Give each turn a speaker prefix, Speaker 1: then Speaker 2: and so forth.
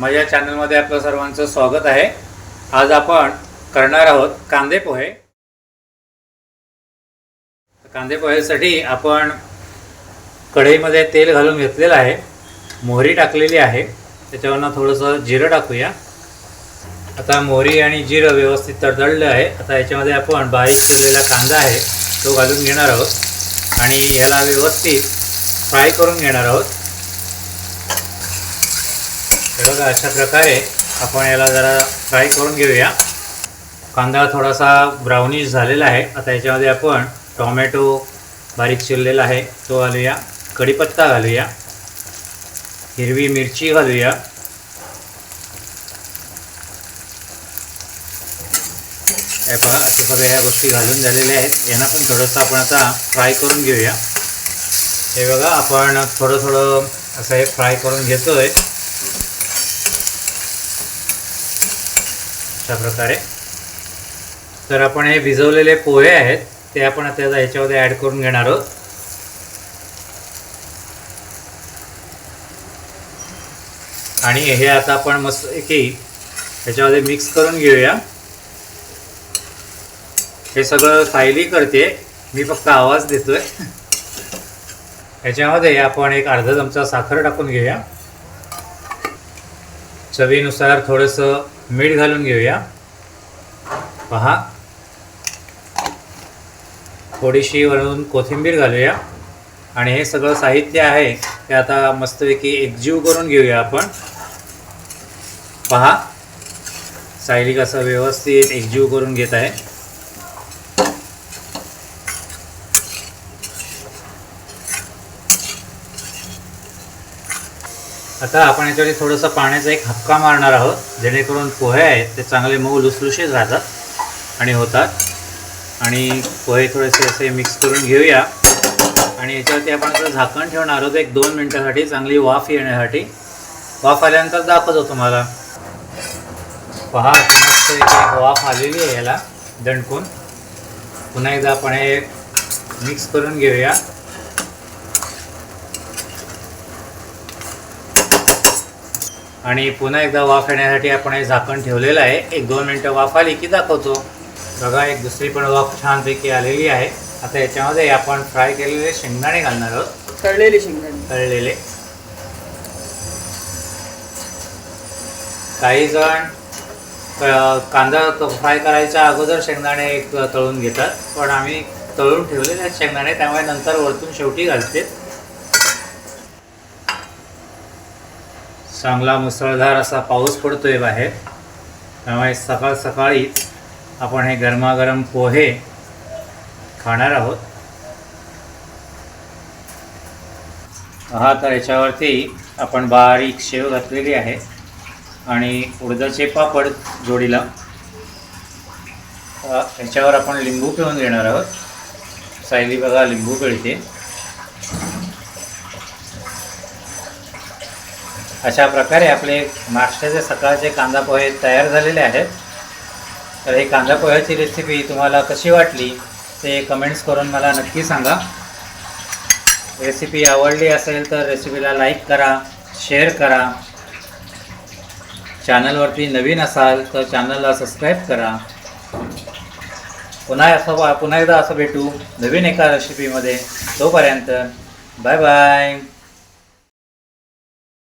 Speaker 1: माझ्या चॅनलमध्ये आपलं सर्वांचं स्वागत आहे। आज आपण करणार आहोत कांदे पोहे। कांदे पोहेसाठी आपण कढईमध्ये तेल घालून घेतलेलं आहे, मोहरी टाकलेली आहे, त्याच्यावरनं थोडंसं जिरं टाकूया। आता मोहरी आणि जिरं व्यवस्थित तडतडलं आहे। आता याच्यामध्ये आपण बारीक चिरलेला कांदा आहे तो घालून घेणार आहोत आणि याला व्यवस्थित फ्राय करून घेणार आहोत। बघा अशा प्रकारे आपण याला जरा फ्राय करून घेऊया। कांदा थोडासा ब्राउनिश झालेला आहे। आता याच्यामध्ये आपण टोमॅटो बारीक चिरलेला आहे तो घालूया, कढीपत्ता घालूया, हिरवी मिरची घालूया, हे पहा अशा सगळ्या ह्या गोष्टी घालून झालेल्या आहेत। यांना पण थोडंसं आपण आता फ्राय करून घेऊया। हे बघा आपण थोडं असं हे फ्राय करून घेतोय अशा प्रकारे। तर आपण हे भिजवलेले पोहे आहेत ते आपण आता ह्याच्यामध्ये ॲड करून घेणार आहोत। आणि हे आता आपण मस्त ह्याच्यामध्ये मिक्स करून घेऊया। हे सगळं सायली करते, मी फक्त आवाज देतोय। ह्याच्यामध्ये आपण एक अर्धा चमचा साखर टाकून घेऊया, चवीनुसार थोडंसं मीठ घालून घेऊया। पहा थोडीशी वरून कोथिंबीर घालूया आणि हे सगळं साहित्य आहे ते आता मस्तपैकी एकजीव करून घेऊया आपण। पहा सायली कसं व्यवस्थित एकजीव करून घेत आहे। आता आपण याच्यावर थोडंसं पाण्याचा एक हक्का मारणार आहोत, जेणेकरून पोहे आहेत ते चांगले मऊ लुसलुशीत राहतात आणि होतात। आणि पोहे थोडेसे असे मिक्स करून घेऊया आणि याच्यावरती आपण असं झाकण ठेवणार आहोत 1-2 मिनिटासाठी, चांगली वाफ येण्यासाठी। वाफ आल्यानंतर दाखवतो तुम्हाला। पहा मस्त एक वाफ आलेली आहे याला दणकून। पुन्हा एकदा आपण हे मिक्स करून घेऊया। आणि पुन्हा एकदा वाफ येण्यासाठी आपण हे झाकण ठेवलेलं आहे। 1-2 मिनिटं वाफ आली की दाखवतो। बघा एक दुसरी पण वाफ छानपैकी आलेली आहे। आता याच्यामध्ये आपण फ्राय केलेले शेंगदाणे घालणार आहोत,
Speaker 2: तळलेले शेंगदाणे।
Speaker 1: तळलेले। काही जण कांदा फ्राय करायच्या अगोदर शेंगदाणे तळून घेतात, पण आम्ही तळून ठेवलेले आहेत शेंगदाणे, त्यामुळे नंतर वरतून शेवटी घालते। चांगला मुसळधार असा पाऊस पडतोय बाहेर, त्यामुळे सकाळ सकाळी आपण हे गरमागरम पोहे खाणार आहोत। हा तर याच्यावरती आपण बारीक शेव घातलेली आहे आणि उडदाचे पापड जोडीला। याच्यावर आपण लिंबू पिळून घेणार आहोत। सायली बघा लिंबू पिळते। अशा प्रकारे आपले नाश्त्याचे सकाळचे कांदा पोहे तयार झालेले आहेत। तर हे कांदा पोह्याची रेसिपी तुम्हाला कशी वाटली ते कमेंट्स करून मला नक्की सांगा। रेसिपी आवडली असेल तर रेसिपीला लाईक करा, शेअर करा। चॅनलवरती नवीन असाल तर चॅनलला सबस्क्राईब करा। पुन्हा एकदा असं भेटू नवीन एका रेसिपीमध्ये। तोपर्यंत बाय बाय।